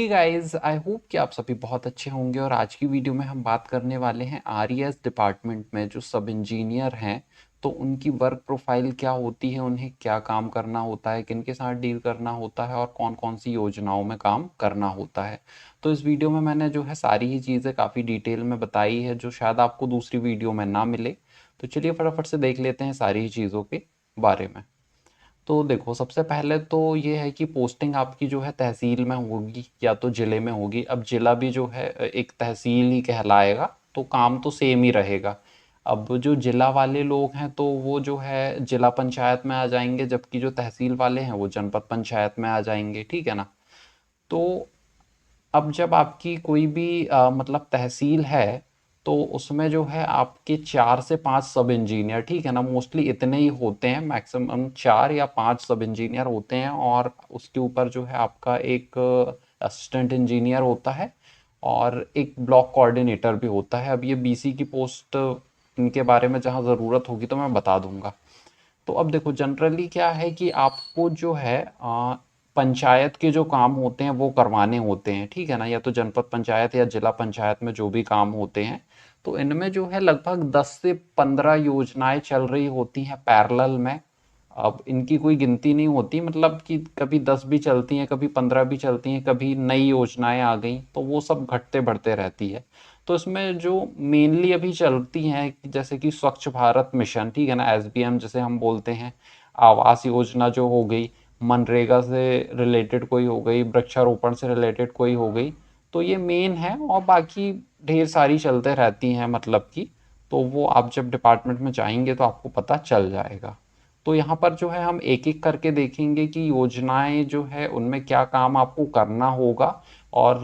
Hey guys, I hope कि आप सभी बहुत अच्छे होंगे। और आज की वीडियो में हम बात करने वाले हैं आरईएस डिपार्टमेंट में जो सब इंजीनियर हैं तो उनकी वर्क प्रोफाइल क्या होती है, उन्हें क्या काम करना होता है, किन के साथ डील करना होता है और कौन कौन सी योजनाओं में काम करना होता है। तो इस वीडियो में मैंने जो है सारी ही चीज़ें काफ़ी डिटेल में बताई है जो शायद आपको दूसरी वीडियो में ना मिले। तो चलिए फटाफट से देख लेते हैं सारी ही चीज़ों के बारे में। तो देखो, सबसे पहले तो ये है कि पोस्टिंग आपकी जो है तहसील में होगी या तो ज़िले में होगी। अब ज़िला भी जो है एक तहसील ही कहलाएगा, तो काम तो सेम ही रहेगा। अब जो ज़िला वाले लोग हैं तो वो जो है ज़िला पंचायत में आ जाएंगे, जबकि जो तहसील वाले हैं वो जनपद पंचायत में आ जाएंगे, ठीक है ना। तो अब जब आपकी कोई भी मतलब तहसील है तो उसमें जो है आपके 4 से 5 सब इंजीनियर, ठीक है ना, मोस्टली इतने ही होते हैं, मैक्सिमम 4 या 5 सब इंजीनियर होते हैं। और उसके ऊपर जो है आपका एक असिस्टेंट इंजीनियर होता है और एक ब्लॉक कोऑर्डिनेटर भी होता है। अब ये बीसी की पोस्ट, इनके बारे में जहाँ ज़रूरत होगी तो मैं बता दूंगा। तो अब देखो, जनरली क्या है कि आपको जो है पंचायत के जो काम होते हैं वो करवाने होते हैं, ठीक है ना, या तो जनपद पंचायत या जिला पंचायत में जो भी काम होते हैं। तो इनमें जो है लगभग 10 से 15 योजनाएं चल रही होती हैं पैरेलल में। अब इनकी कोई गिनती नहीं होती, मतलब कि कभी 10 भी चलती हैं, कभी 15 भी चलती हैं, कभी नई योजनाएं आ गई तो वो सब घटते बढ़ते रहती है। तो इसमें जो मेनली अभी चलती हैं जैसे कि स्वच्छ भारत मिशन, ठीक है ना, एसबीएम जिसे हम बोलते हैं, आवास योजना जो हो गई, मनरेगा से रिलेटेड कोई हो गई, वृक्षारोपण से रिलेटेड कोई हो गई। तो ये मेन है और बाकी ढेर सारी चलते रहती हैं, मतलब कि तो वो आप जब डिपार्टमेंट में जाएंगे तो आपको पता चल जाएगा। तो यहाँ पर जो है हम एक एक करके देखेंगे कि योजनाएं जो है उनमें क्या काम आपको करना होगा और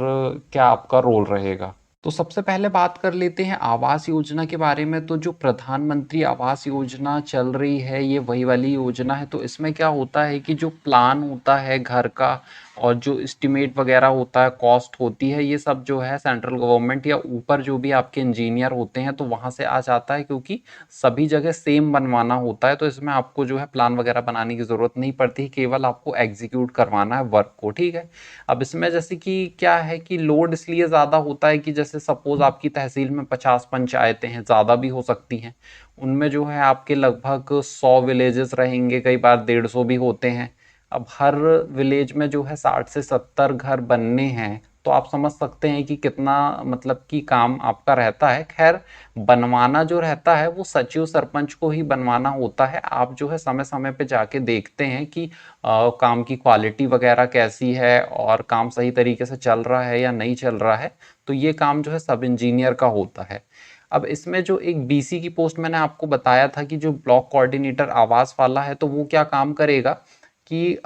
क्या आपका रोल रहेगा। तो सबसे पहले बात कर लेते हैं आवास योजना के बारे में। तो जो प्रधानमंत्री आवास योजना चल रही है ये वही वाली योजना है। तो इसमें क्या होता है कि जो प्लान होता है घर का और जो एस्टिमेट वगैरह होता है, कॉस्ट होती है, ये सब जो है सेंट्रल गवर्नमेंट या ऊपर जो भी आपके इंजीनियर होते हैं तो वहाँ से आ जाता है, क्योंकि सभी जगह सेम बनवाना होता है। तो इसमें आपको जो है प्लान वगैरह बनाने की ज़रूरत नहीं पड़ती, केवल आपको एग्जीक्यूट करवाना है वर्क को, ठीक है। अब इसमें जैसे कि क्या है कि लोड इसलिए ज़्यादा होता है कि जैसे सपोज आपकी तहसील में 50 पंचायतें हैं, ज़्यादा भी हो सकती हैं, उनमें जो है आपके लगभग 100 विलेजेस रहेंगे, कई बार 150 भी होते हैं। अब हर विलेज में जो है 60 से 70 घर बनने हैं, तो आप समझ सकते हैं कि कितना मतलब कि काम आपका रहता है। खैर, बनवाना जो रहता है वो सचिव सरपंच को ही बनवाना होता है। आप जो है समय समय पे जाके देखते हैं कि काम की क्वालिटी वगैरह कैसी है और काम सही तरीके से चल रहा है या नहीं चल रहा है। तो ये काम जो है सब इंजीनियर का होता है। अब इसमें जो एक बीसी की पोस्ट मैंने आपको बताया था कि जो ब्लॉक कोऑर्डिनेटर आवास वाला है, तो वो क्या काम करेगा कि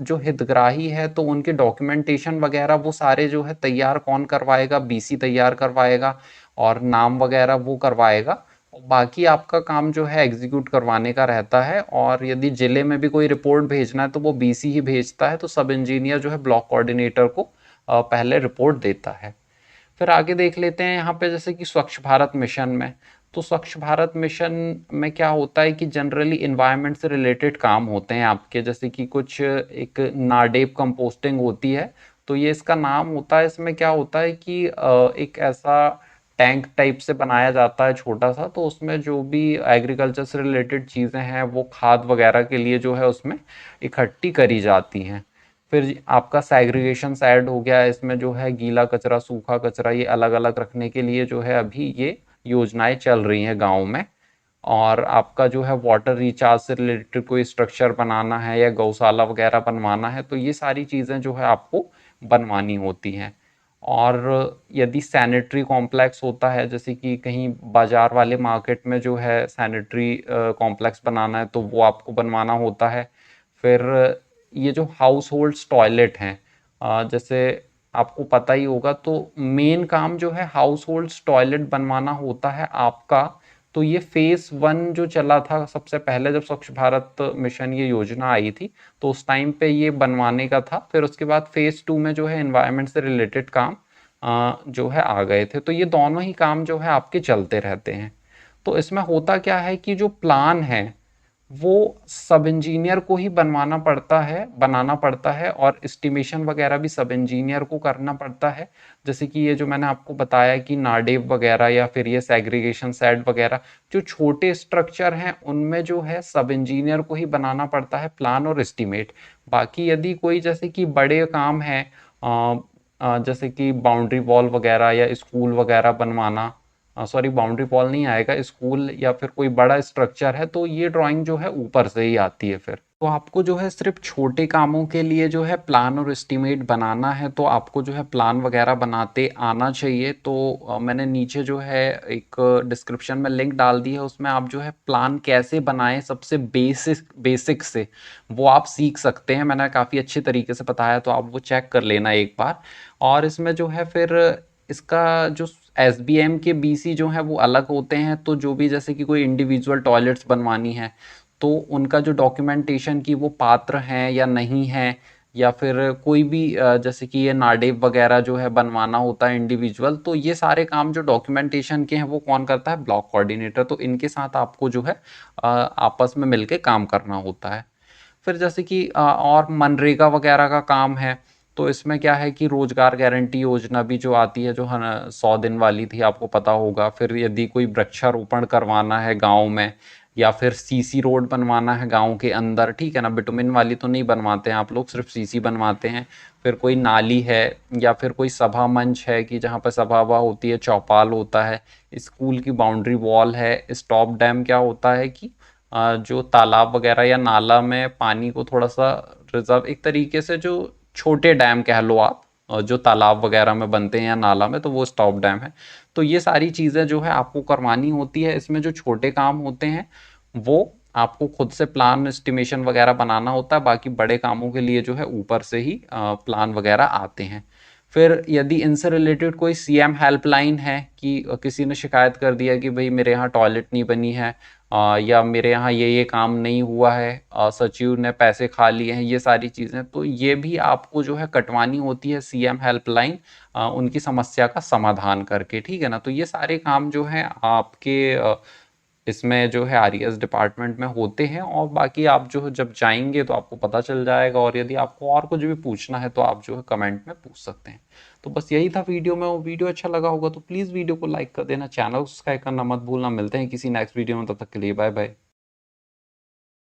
जो हितग्राही है तो उनके डॉक्यूमेंटेशन वगैरह वो सारे जो है तैयार कौन करवाएगा, बीसी तैयार करवाएगा और नाम वगैरह वो करवाएगा। बाकी आपका काम जो है एग्जीक्यूट करवाने का रहता है। और यदि जिले में भी कोई रिपोर्ट भेजना है तो वो बीसी ही भेजता है। तो सब इंजीनियर जो है ब्लॉक कोऑर्डिनेटर को पहले रिपोर्ट देता है। फिर आगे देख लेते हैं यहाँ पे, जैसे कि स्वच्छ भारत मिशन में। तो स्वच्छ भारत मिशन में क्या होता है कि जनरली इन्वायरमेंट से रिलेटेड काम होते हैं आपके, जैसे कि कुछ एक नाडेप कंपोस्टिंग होती है। तो ये इसका नाम होता है। इसमें क्या होता है कि एक ऐसा टैंक टाइप से बनाया जाता है छोटा सा, तो उसमें जो भी एग्रीकल्चर से रिलेटेड चीज़ें हैं वो खाद वगैरह के लिए जो है उसमें इकट्ठी करी जाती हैं। फिर आपका सेग्रीगेशन साइड हो गया, इसमें जो है गीला कचरा सूखा कचरा ये अलग अलग रखने के लिए जो है अभी ये योजनाएं चल रही हैं गाँव में। और आपका जो है वाटर रिचार्ज से रिलेटेड कोई स्ट्रक्चर बनाना है या गौशाला वगैरह बनवाना है, तो ये सारी चीज़ें जो है आपको बनवानी होती हैं। और यदि सैनिटरी कॉम्प्लेक्स होता है, जैसे कि कहीं बाजार वाले मार्केट में जो है सैनिटरी कॉम्प्लेक्स बनाना है तो वो आपको बनवाना होता है। फिर ये जो हाउस होल्ड्स टॉयलेट हैं, जैसे आपको पता ही होगा, तो मेन काम जो है हाउस होल्ड्स टॉयलेट बनवाना होता है आपका। तो ये फेज़ 1 जो चला था सबसे पहले, जब स्वच्छ भारत मिशन ये योजना आई थी, तो उस टाइम पे ये बनवाने का था। फिर उसके बाद फेज़ 2 में जो है एनवायरनमेंट से रिलेटेड काम जो है आ गए थे। तो ये दोनों ही काम जो है आपके चलते रहते हैं। तो इसमें होता क्या है कि जो प्लान है वो सब इंजीनियर को ही बनाना पड़ता है, और एस्टिमेशन वगैरह भी सब इंजीनियर को करना पड़ता है। जैसे कि ये जो मैंने आपको बताया कि नाडेव वगैरह या फिर ये सेग्रीगेशन सेट वगैरह, जो छोटे स्ट्रक्चर हैं उनमें जो है सब इंजीनियर को ही बनाना पड़ता है प्लान और एस्टिमेट। बाकी यदि कोई जैसे कि बड़े काम है, जैसे कि बाउंड्री वॉल वगैरह या स्कूल वगैरह बनवाना, सॉरी बाउंड्री वॉल नहीं आएगा, स्कूल या फिर कोई बड़ा स्ट्रक्चर है, तो ये ड्राइंग जो है ऊपर से ही आती है। फिर तो आपको जो है सिर्फ छोटे कामों के लिए जो है प्लान और एस्टिमेट बनाना है, तो आपको जो है प्लान वगैरह बनाते आना चाहिए। तो मैंने नीचे जो है एक डिस्क्रिप्शन में लिंक डाल दी है, उसमें आप जो है प्लान कैसे बनाएं सबसे बेसिक से वो आप सीख सकते हैं। मैंने काफ़ी अच्छे तरीके से बताया, तो आप वो चेक कर लेना एक बार। और इसमें जो है फिर इसका जो एसबीएम के बीसी जो है वो अलग होते हैं। तो जो भी जैसे कि कोई इंडिविजुअल टॉयलेट्स बनवानी है, तो उनका जो डॉक्यूमेंटेशन की वो पात्र हैं या नहीं है, या फिर कोई भी जैसे कि ये नाडेव वगैरह जो है बनवाना होता है इंडिविजुअल, तो ये सारे काम जो डॉक्यूमेंटेशन के हैं वो कौन करता है? Block coordinator. तो इनके साथ आपको जो है आपस में मिलके काम करना होता है। फिर जैसे कि और मनरेगा वगैरह का काम है, तो इसमें क्या है कि रोजगार गारंटी योजना भी जो आती है, जो 100 दिन वाली थी, आपको पता होगा। फिर यदि कोई वृक्षारोपण करवाना है गांव में, या फिर सीसी रोड बनवाना है गांव के अंदर, ठीक है ना, बिटुमिन वाली तो नहीं बनवाते हैं आप लोग, सिर्फ सीसी बनवाते हैं। फिर कोई नाली है, या फिर कोई सभा मंच है कि जहाँ पर सभा वभा होती है, चौपाल होता है, स्कूल की बाउंड्री वॉल है, स्टॉप डैम क्या होता है कि जो तालाब वगैरह या नाला में पानी को थोड़ा सा रिजर्व, एक तरीके से जो छोटे डैम कह लो आप, जो तालाब वगैरह में बनते हैं या नाला में, तो वो स्टॉप डैम है। तो ये सारी चीज़ें जो है आपको करवानी होती है। इसमें जो छोटे काम होते हैं वो आपको खुद से प्लान एस्टिमेशन वगैरह बनाना होता है, बाकी बड़े कामों के लिए जो है ऊपर से ही प्लान वगैरह आते हैं। फिर यदि इनसे रिलेटेड कोई सीएम हेल्पलाइन है कि किसी ने शिकायत कर दिया कि भाई मेरे यहाँ टॉयलेट नहीं बनी है, या मेरे यहाँ ये काम नहीं हुआ है, सचिव ने पैसे खा लिए हैं, ये सारी चीज़ें, तो ये भी आपको जो है कटवानी होती है सीएम हेल्पलाइन, उनकी समस्या का समाधान करके, ठीक है ना। तो ये सारे काम जो हैं आपके इसमें जो है आरईएस डिपार्टमेंट में होते हैं। और बाकी आप जो है जब जाएंगे तो आपको पता चल जाएगा, और यदि आपको और कुछ भी पूछना है तो आप जो है कमेंट में पूछ सकते हैं। तो बस यही था वीडियो में। वो वीडियो अच्छा लगा होगा तो प्लीज़ वीडियो को लाइक कर देना, चैनल सब्सक्राइब करना मत भूलना। मिलते हैं किसी नेक्स्ट वीडियो में, तब तक के लिए बाय बाय।